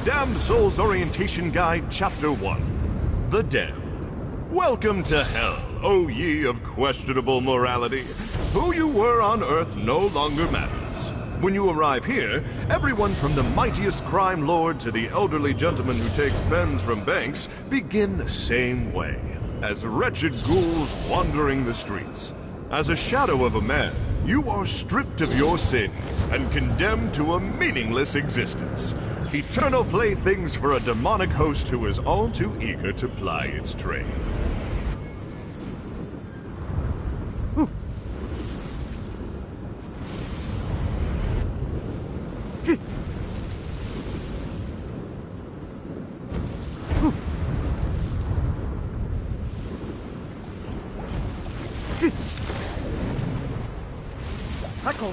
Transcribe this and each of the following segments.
Damned Souls Orientation Guide, Chapter 1. The Damned. Welcome to hell, O ye of questionable morality. Who you were on Earth no longer matters. When you arrive here, everyone from the mightiest crime lord to the elderly gentleman who takes pens from banks begin the same way, as wretched ghouls wandering the streets. As a shadow of a man, you are stripped of your sins and condemned to a meaningless existence. Eternal playthings for a demonic host who is all too eager to ply its trade. Huckle.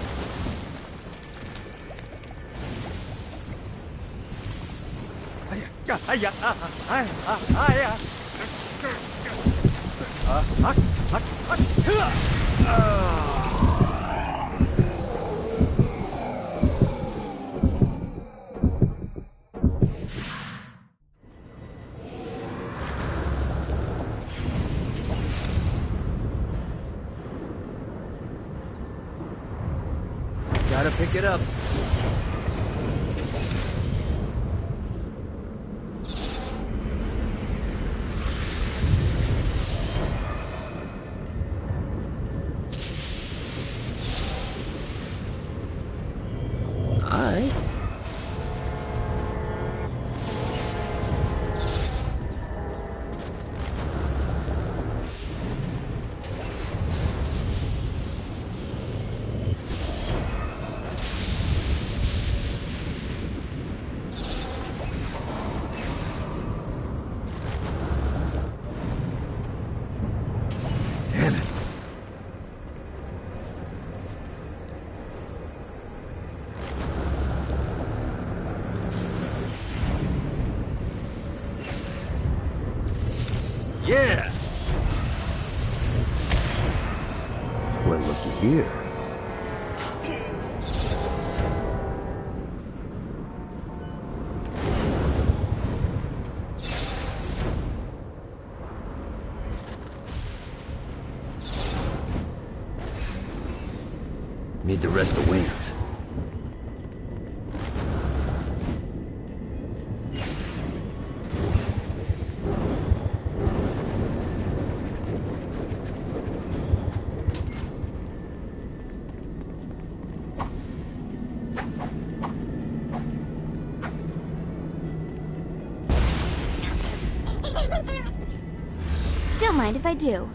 Gotta pick it up. Yeah! Well, looky here. Need the rest of wings. Don't mind if I do.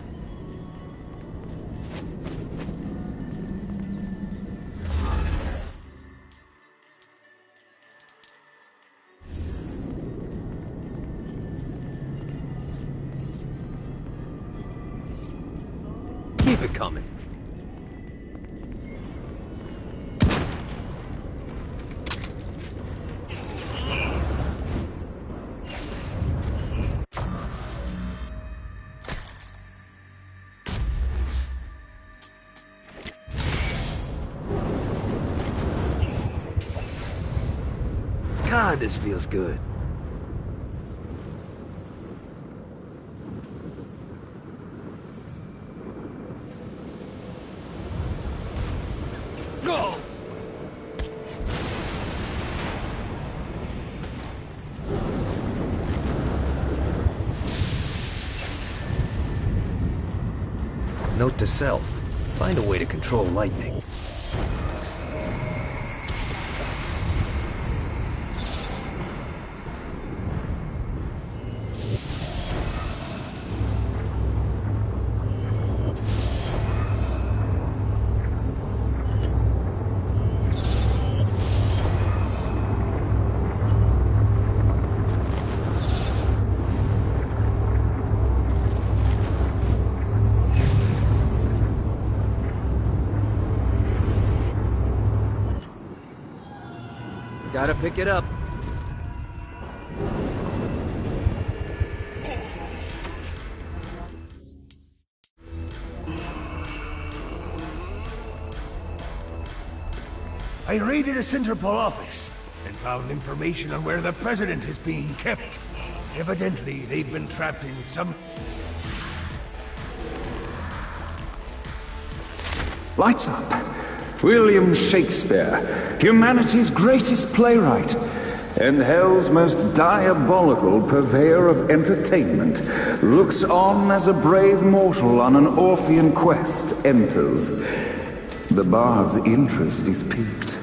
Keep it coming. God, this feels good. Go! Note to self. Find a way to control lightning. Gotta pick it up. I raided a Centerpol office and found information on where the president is being kept. Evidently, they've been trapped in some... Lights up. William Shakespeare, humanity's greatest playwright, and hell's most diabolical purveyor of entertainment, looks on as a brave mortal on an Orphean quest enters. The bard's interest is piqued,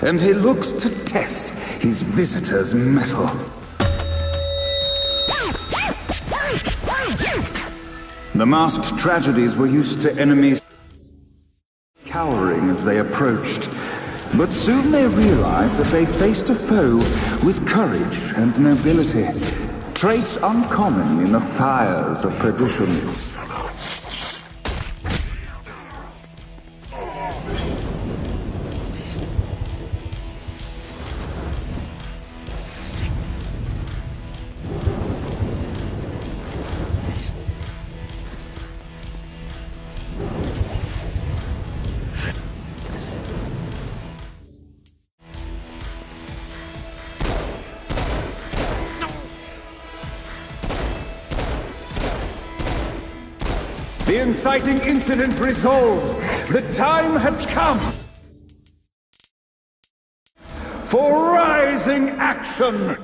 and he looks to test his visitor's mettle. The masked tragedies were used to enemies cowering as they approached, but soon they realized that they faced a foe with courage and nobility, traits uncommon in the fires of perdition. The inciting incident resolved. The time had come for rising action.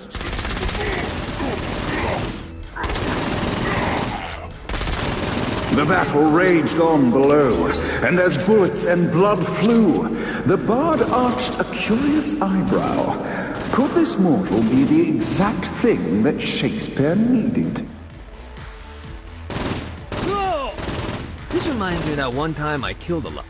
The battle raged on below, and as bullets and blood flew, the bard arched a curious eyebrow. Could this mortal be the exact thing that Shakespeare needed? This reminds me of that one time I killed a lot.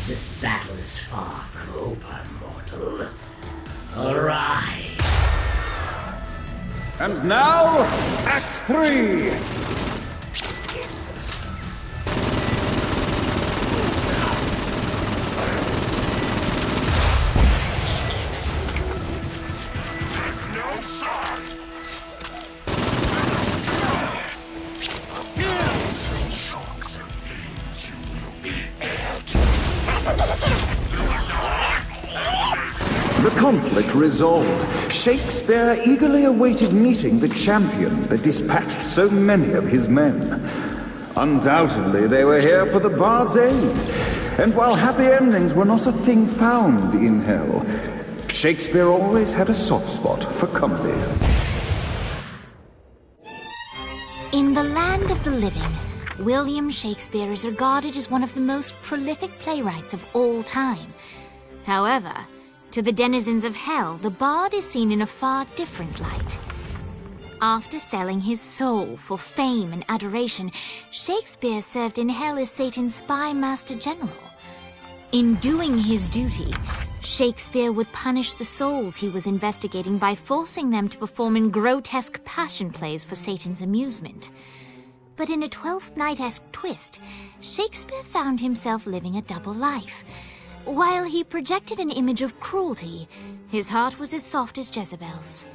This battle is far from over, mortal. Arise! And now, Act 3! The conflict resolved, Shakespeare eagerly awaited meeting the champion that dispatched so many of his men. Undoubtedly, they were here for the bard's aid, and while happy endings were not a thing found in hell, Shakespeare always had a soft spot for comedies. In the land of the living, William Shakespeare is regarded as one of the most prolific playwrights of all time. However, to the denizens of hell, the bard is seen in a far different light. After selling his soul for fame and adoration, Shakespeare served in hell as Satan's spy master general. In doing his duty, Shakespeare would punish the souls he was investigating by forcing them to perform in grotesque passion plays for Satan's amusement. But in a Twelfth Night-esque twist, Shakespeare found himself living a double life. While he projected an image of cruelty, his heart was as soft as Jezebel's.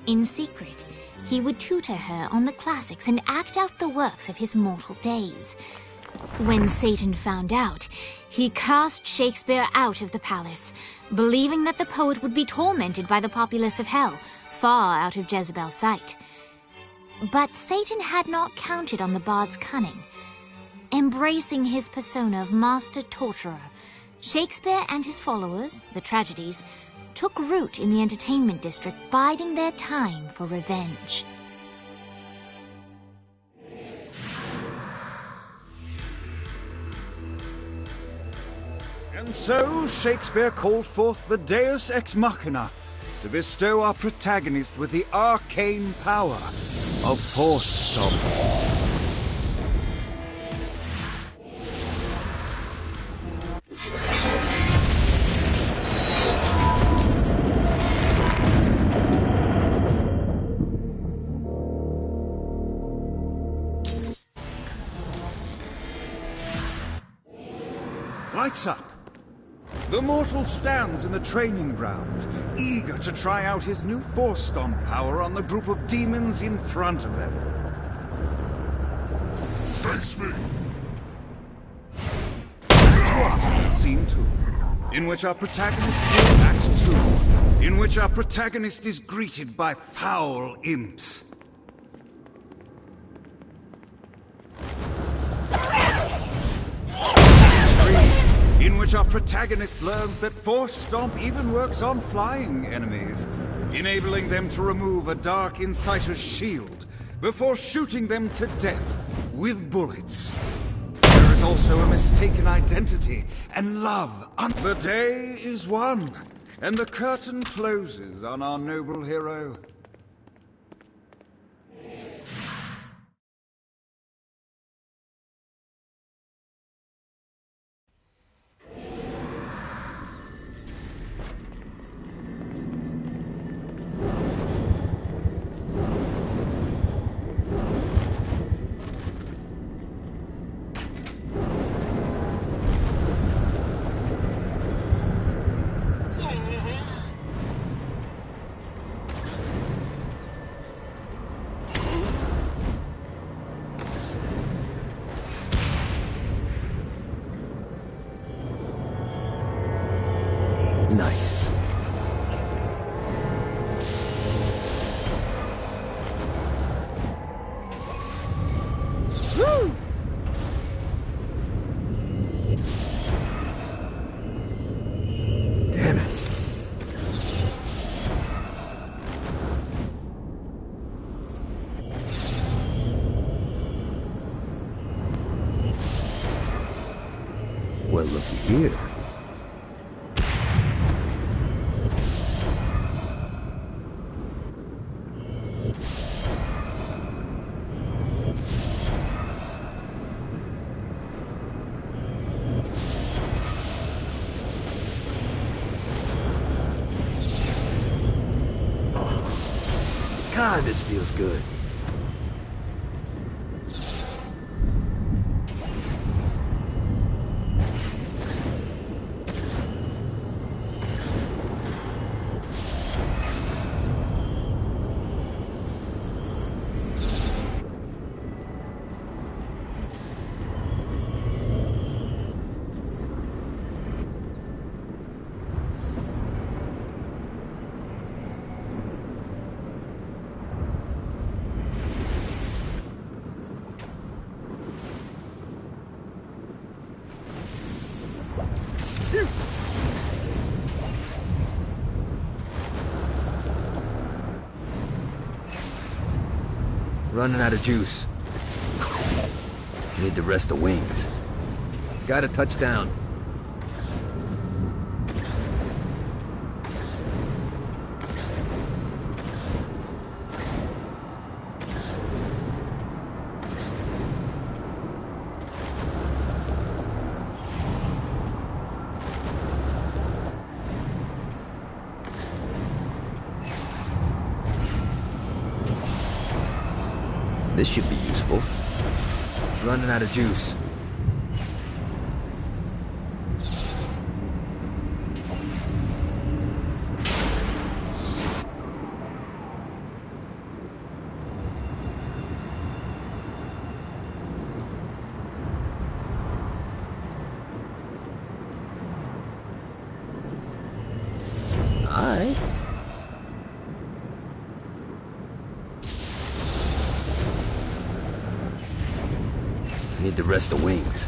In secret, he would tutor her on the classics and act out the works of his mortal days. When Satan found out, he cast Shakespeare out of the palace, believing that the poet would be tormented by the populace of hell, far out of Jezebel's sight. But Satan had not counted on the bard's cunning. Embracing his persona of master torturer, Shakespeare and his followers, the tragedies, took root in the entertainment district, biding their time for revenge. And so Shakespeare called forth the Deus Ex Machina to bestow our protagonist with the arcane power of Force Stop. lights up. The mortal stands in the training grounds, eager to try out his new Force Stomp power on the group of demons in front of them. Face me! Scene 2, in which our protagonist is greeted by foul imps. In which our protagonist learns that Force Stomp even works on flying enemies, enabling them to remove a Dark Inciter's shield before shooting them to death with bullets. There is also a mistaken identity and love. The day is won, and the curtain closes on our noble hero. Nice. Woo! Damn it. Well, looky here. God, this feels good. Running out of juice. Need to rest the wings. Got a touchdown. This should be useful. Running out of juice. Alright. Need to rest the wings.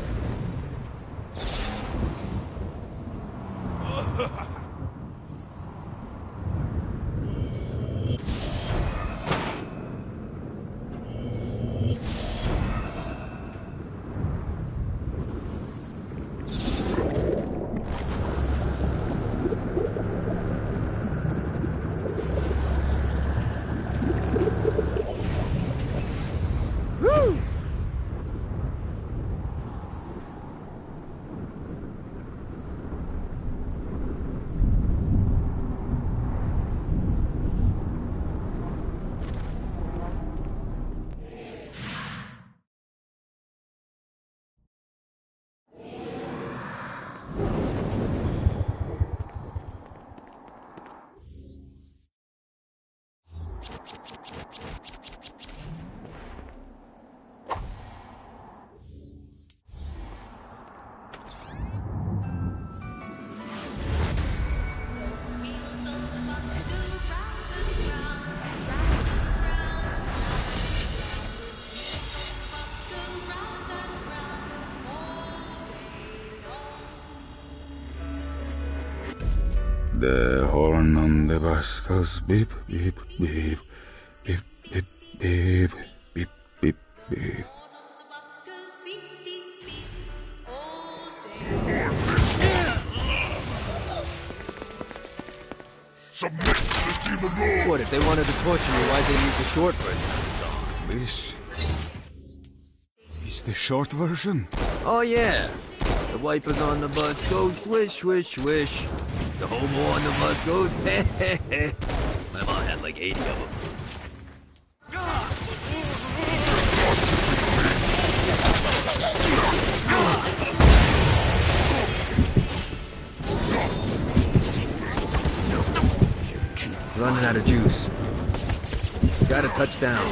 The horn on the bus goes beep, beep, beep, beep, beep, beep, beep, beep, beep. What, if they wanted to torture you, why'd they use the short version of the song? This is the short version. Oh yeah. The wipers on the bus go swish, swish, swish. The hobo on the bus goes heh heh heh. My mom had like 80 of them. Running out of juice. Got a touchdown.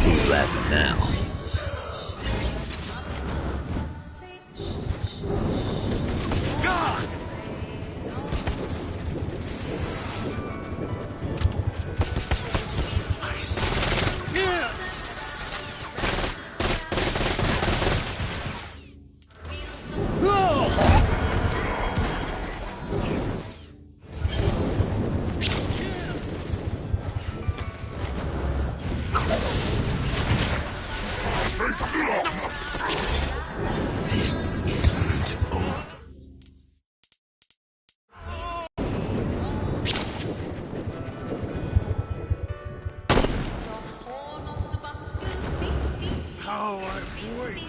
Who's laughing now? How I've waited.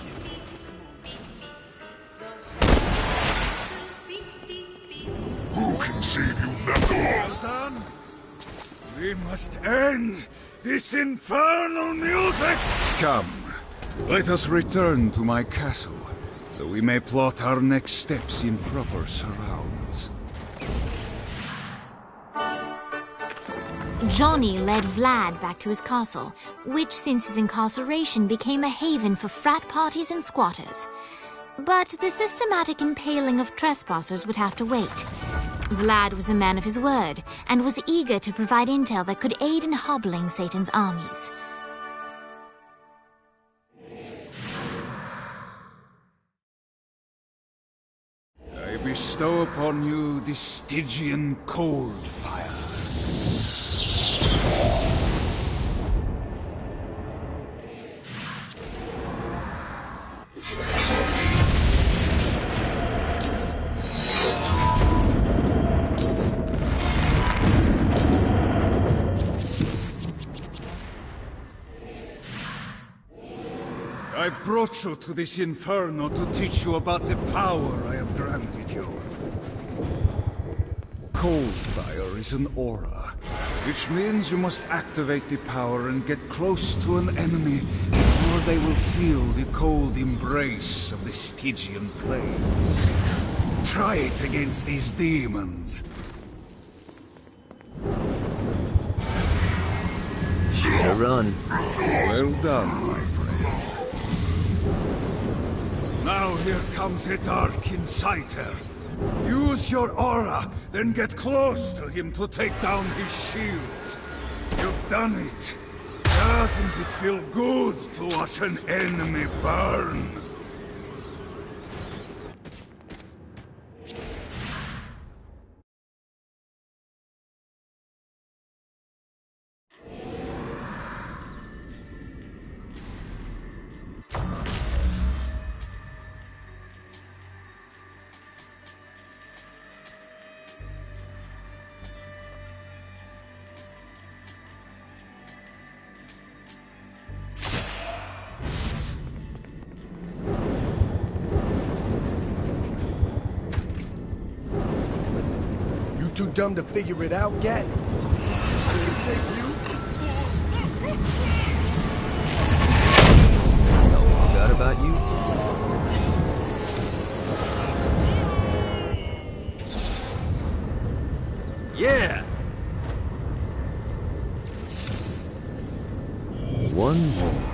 Who can save you, Knuckle? Well done. We must end this infernal music! Come, let us return to my castle, so we may plot our next steps in proper surrounds. Johnny led Vlad back to his castle, which since his incarceration became a haven for frat parties and squatters. But the systematic impaling of trespassers would have to wait. Vlad was a man of his word, and was eager to provide intel that could aid in hobbling Satan's armies. I bestow upon you the Stygian cold fire. I brought you to this inferno to teach you about the power I have granted you. Cold fire is an aura, which means you must activate the power and get close to an enemy before they will feel the cold embrace of the Stygian flames. Try it against these demons. Better run. Well done, my friend. Now here comes a dark inciter. Use your aura, then get close to him to take down his shields. You've done it. Doesn't it feel good to watch an enemy burn? Too dumb to figure it out yet? I can take you. No, forgot about you? Yeah! One more.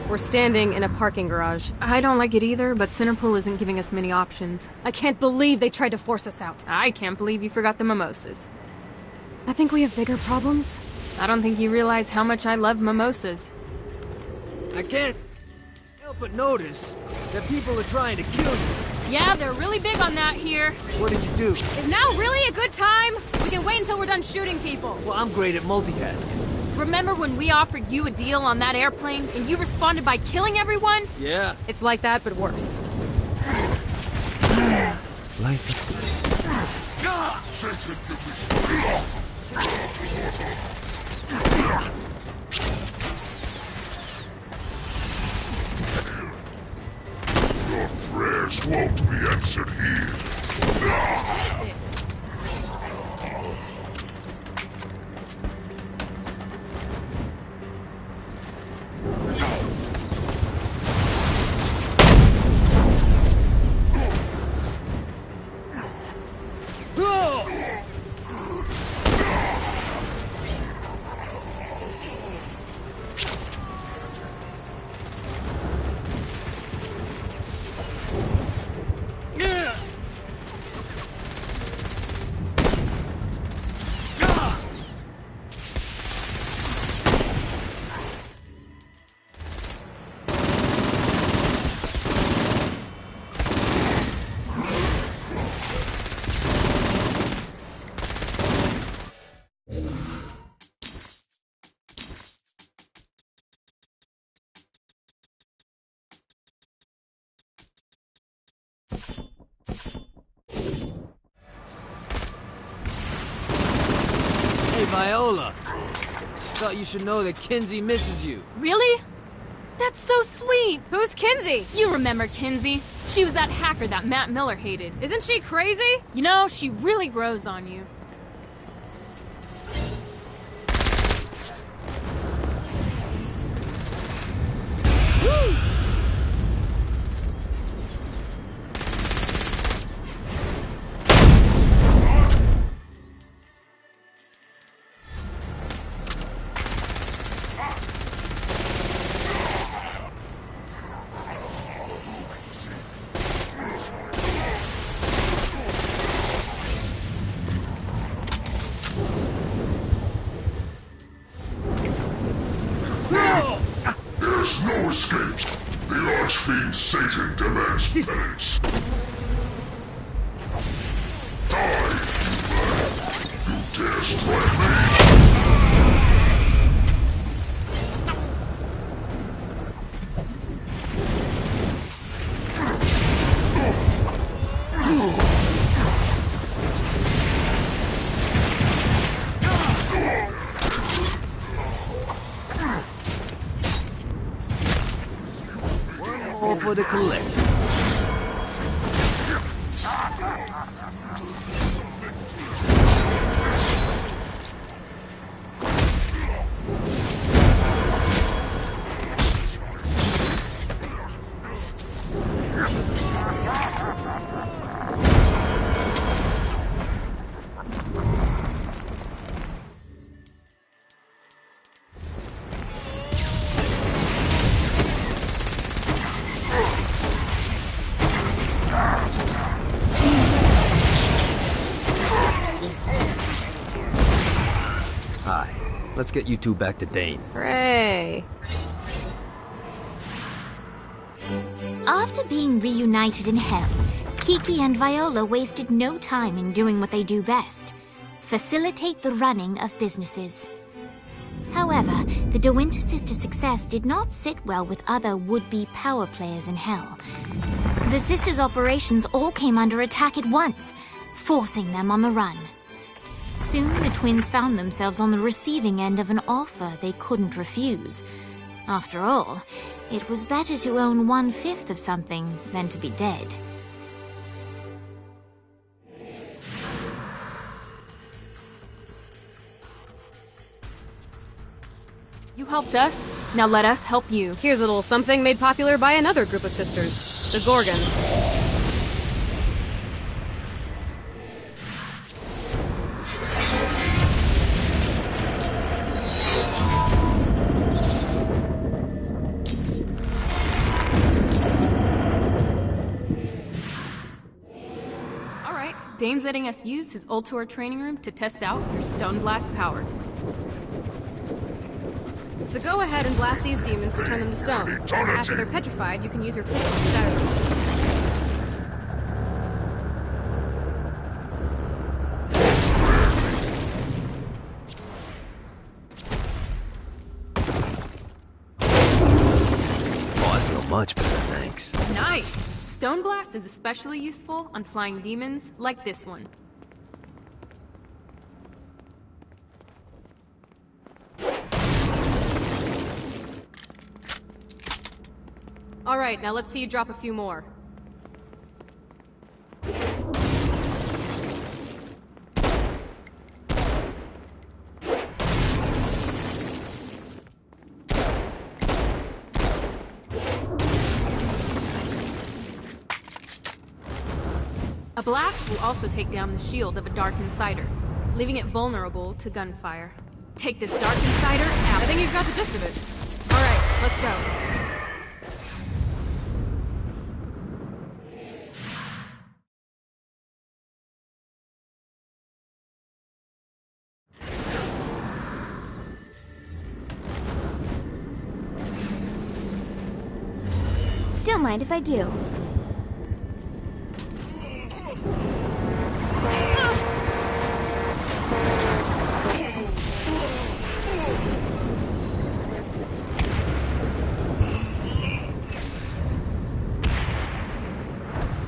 We're standing in a parking garage. I don't like it either, but Centerpool isn't giving us many options. I can't believe they tried to force us out. I can't believe you forgot the mimosas. I think we have bigger problems. I don't think you realize how much I love mimosas. I can't help but notice that people are trying to kill you. Yeah, they're really big on that here. What did you do? Is now really a good time? We can wait until we're done shooting people. Well, I'm great at multitasking. Remember when we offered you a deal on that airplane and you responded by killing everyone? Yeah. It's like that, but worse. Life is good. Your prayers won't be answered here. Hey, Viola. Thought you should know that Kinzie misses you. Really? That's so sweet. Who's Kinzie? You remember Kinzie. She was that hacker that Matt Miller hated. Isn't she crazy? You know, she really grows on you. There's no escape. The Archfiend Satan demands penance. Die, you man! You dare strike me? All for the collector. Hi. Let's get you two back to Dane. Hooray. After being reunited in Hell, Kiki and Viola wasted no time in doing what they do best: facilitate the running of businesses. However, the De Winter sisters' success did not sit well with other would-be power players in Hell. The sisters' operations all came under attack at once, forcing them on the run. Soon, the twins found themselves on the receiving end of an offer they couldn't refuse. After all, it was better to own 1/5 of something than to be dead. You helped us, now let us help you. Here's a little something made popular by another group of sisters, the Gorgons. Dane's letting us use his Ultor training room to test out your Stone Blast power. So go ahead and blast these demons to turn them to stone. After they're petrified, you can use your crystal to shatter them. Much better, thanks. Nice! Stone Blast is especially useful on flying demons like this one. Alright, now let's see you drop a few more. A blast will also take down the shield of a Dark Insider, leaving it vulnerable to gunfire. Take this Dark Insider out. I think you've got the gist of it. Alright, let's go. Don't mind if I do.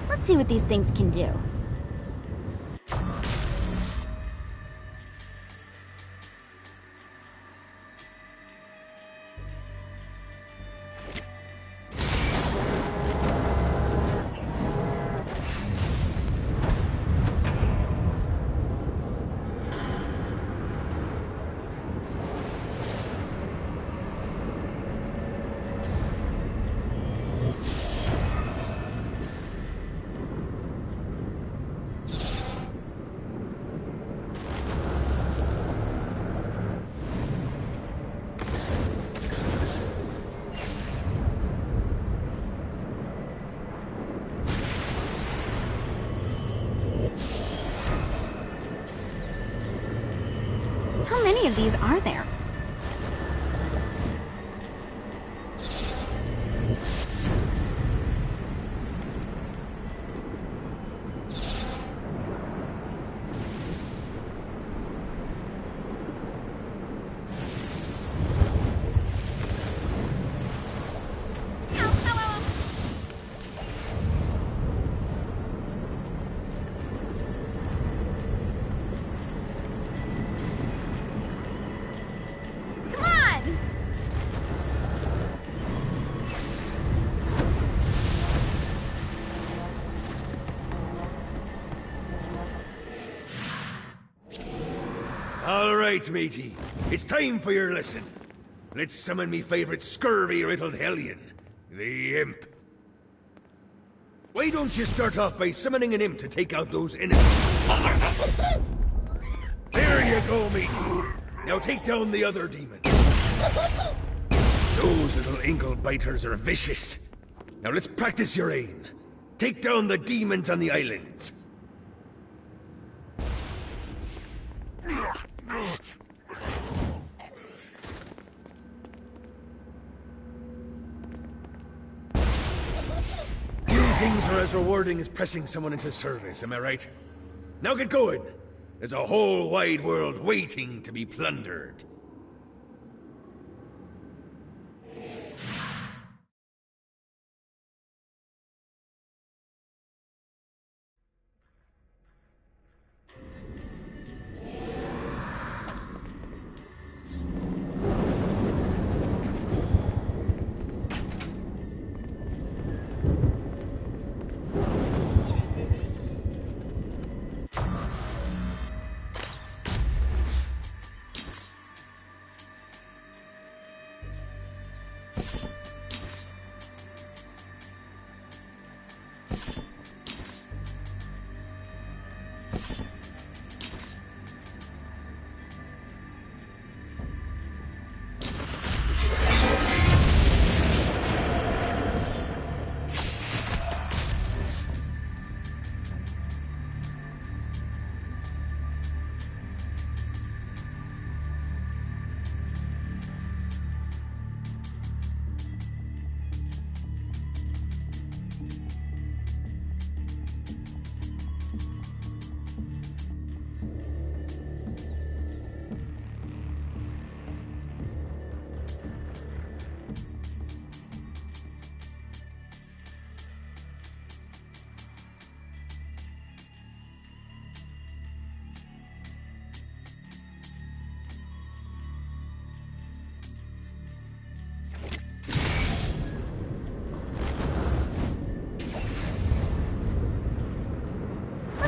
Let's see what these things can do. How many of these are there? All right, matey. It's time for your lesson. Let's summon me favorite scurvy-riddled hellion, the Imp. Why don't you start off by summoning an Imp to take out those enemies? There you go, matey. Now take down the other demon. Those little ankle biters are vicious. Now let's practice your aim. Take down the demons on the islands. Few things are as rewarding as pressing someone into service, am I right? Now get going. There's a whole wide world waiting to be plundered.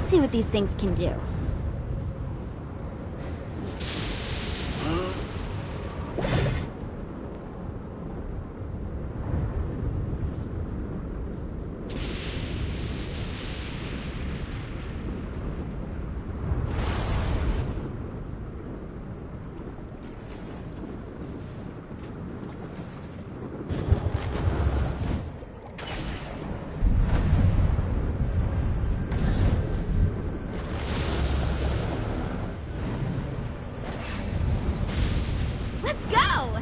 Let's see what these things can do. Let's go!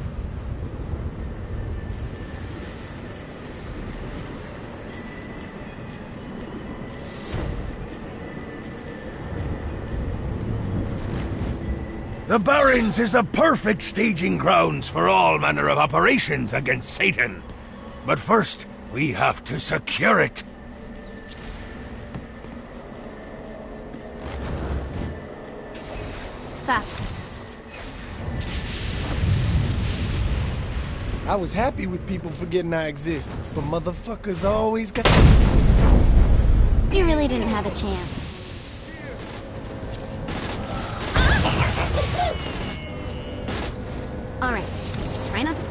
The Barrens is the perfect staging grounds for all manner of operations against Satan. But first, we have to secure it. Fast. I was happy with people forgetting I exist, but motherfuckers always got... You really didn't have a chance. Alright, try not to... I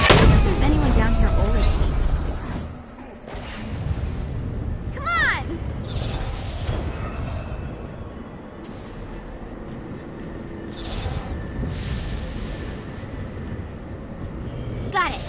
wonder if there's anyone down here older than me. Come on! Got it.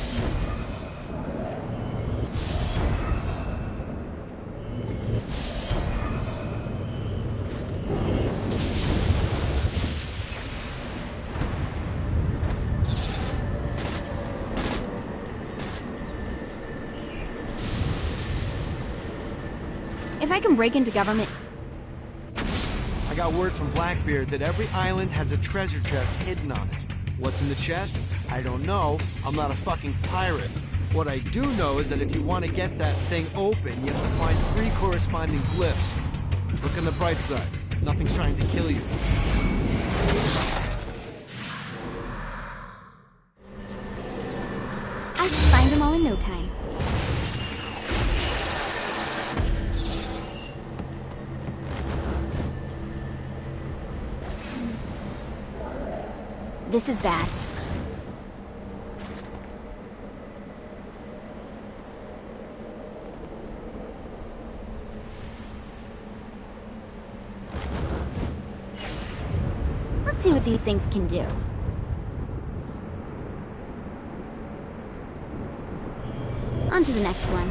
If I can break into government... I got word from Blackbeard that every island has a treasure chest hidden on it. What's in the chest? I don't know. I'm not a fucking pirate. What I do know is that if you want to get that thing open, you have to find 3 corresponding glyphs. Look on the bright side. Nothing's trying to kill you. I should find them all in no time. This is bad. Let's see what these things can do. On to the next one.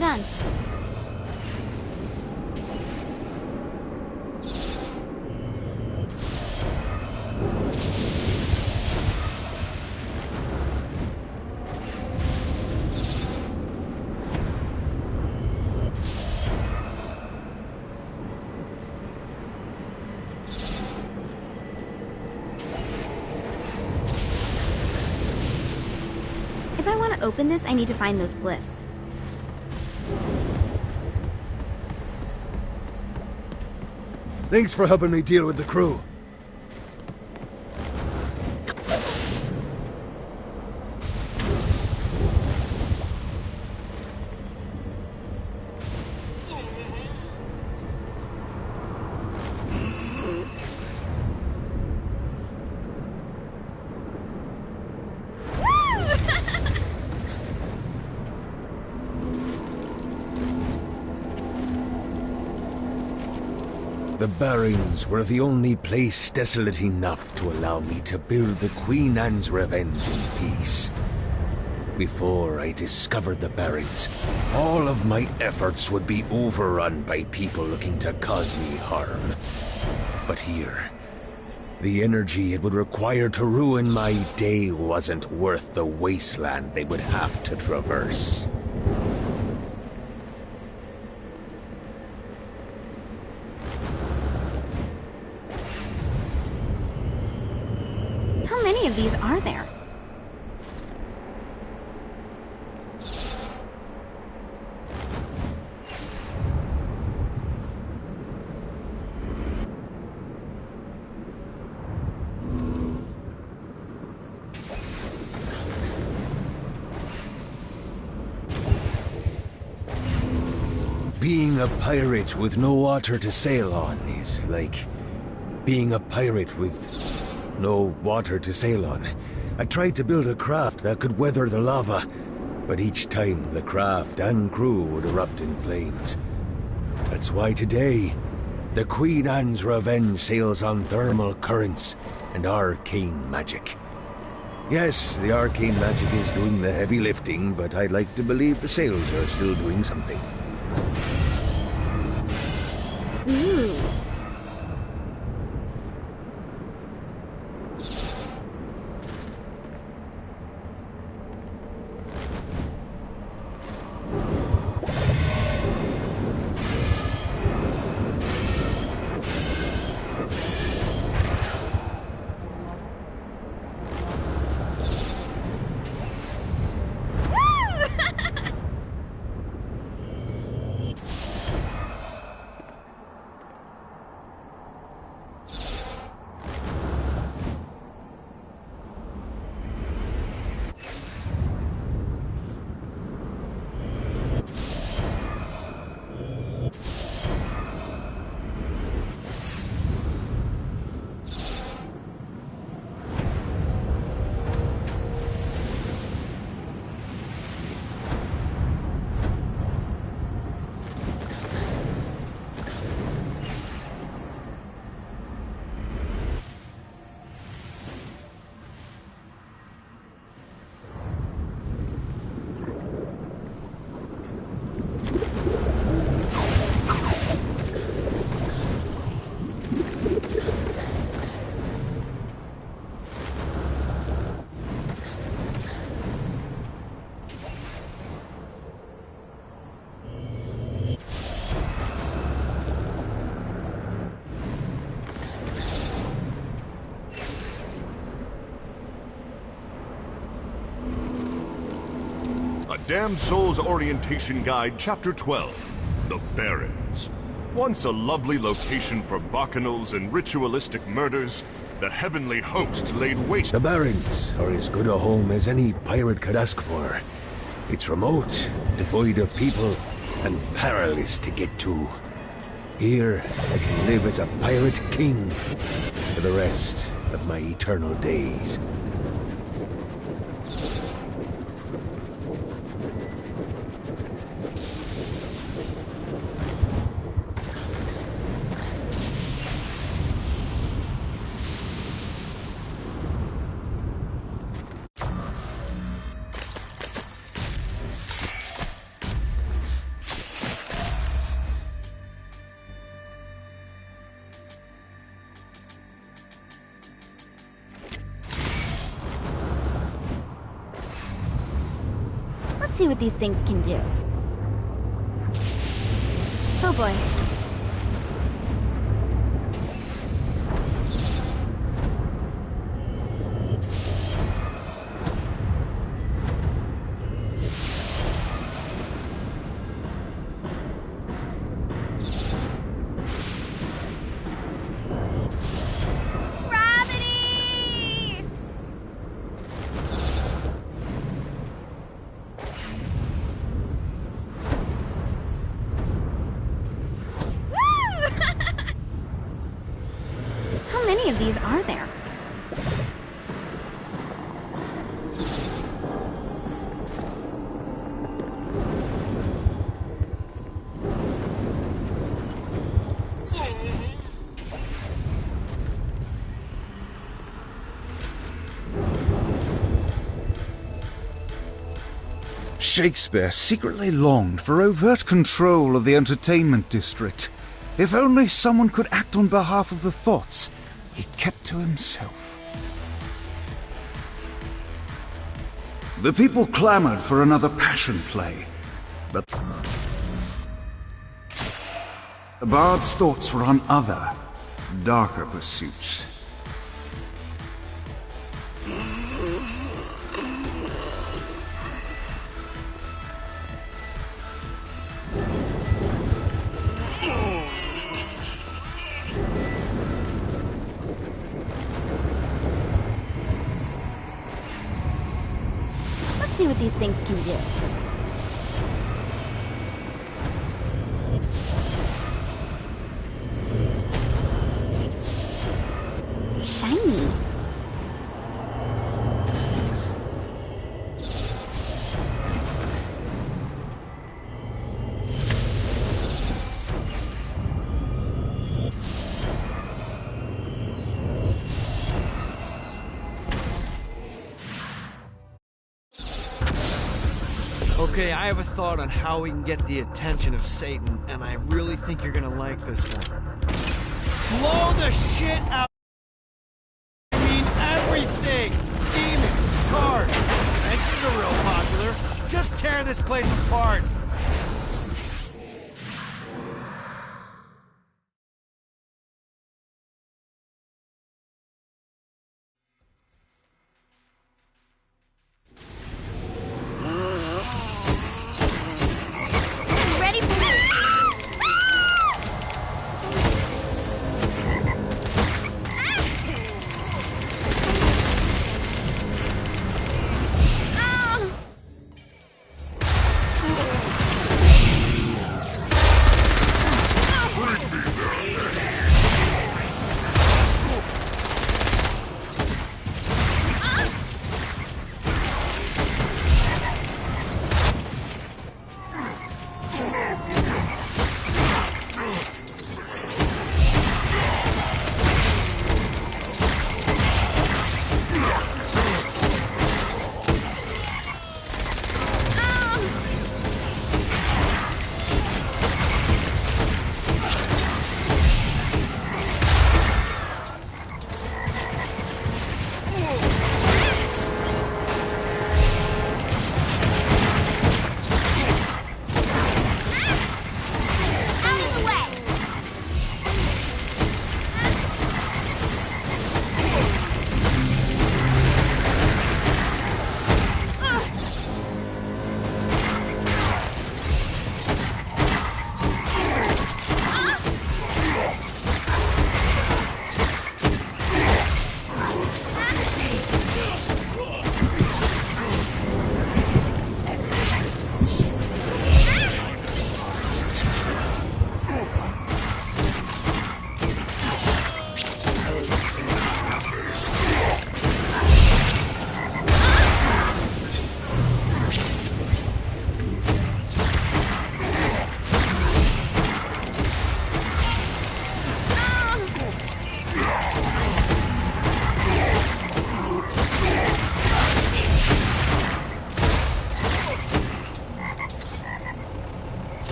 right on. If I want to open this, I need to find those glyphs. Thanks for helping me deal with the crew. The Barrens were the only place desolate enough to allow me to build the Queen Anne's Revenge in peace. Before I discovered the Barrens, all of my efforts would be overrun by people looking to cause me harm. But here, the energy it would require to ruin my day wasn't worth the wasteland they would have to traverse. How many of these are there? Being a pirate with no water to sail on is like being a pirate with no water to sail on. I tried to build a craft that could weather the lava, but each time the craft and crew would erupt in flames. That's why today, the Queen Anne's Revenge sails on thermal currents and arcane magic. Yes, the arcane magic is doing the heavy lifting, but I'd like to believe the sails are still doing something. Ooh. Damned Souls Orientation Guide, Chapter 12, The Barrens. Once a lovely location for bacchanals and ritualistic murders, the heavenly host laid waste. The Barrens are as good a home as any pirate could ask for. It's remote, devoid of people, and perilous to get to. Here, I can live as a pirate king for the rest of my eternal days. see what these things can do. Oh boy. How many of these are there? Shakespeare secretly longed for overt control of the entertainment district. If only someone could act on behalf of the thoughts he kept to himself. The people clamored for another passion play, but the bard's thoughts were on other, darker pursuits. Let's see what these things can do. Shiny. Okay, I have a thought on how we can get the attention of Satan, and I really think you're gonna like this one. Blow the shit out! I mean everything! Demons, cards, fences are real popular. Just tear this place apart! Ready for this?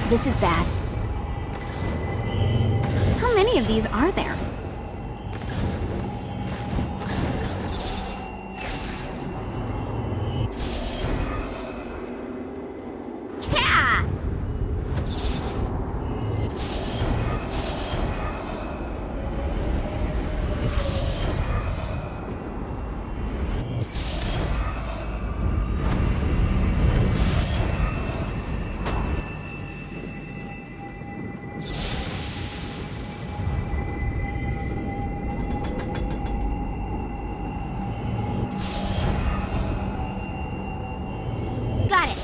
This is bad. How many of these are there? Yeah! Got it.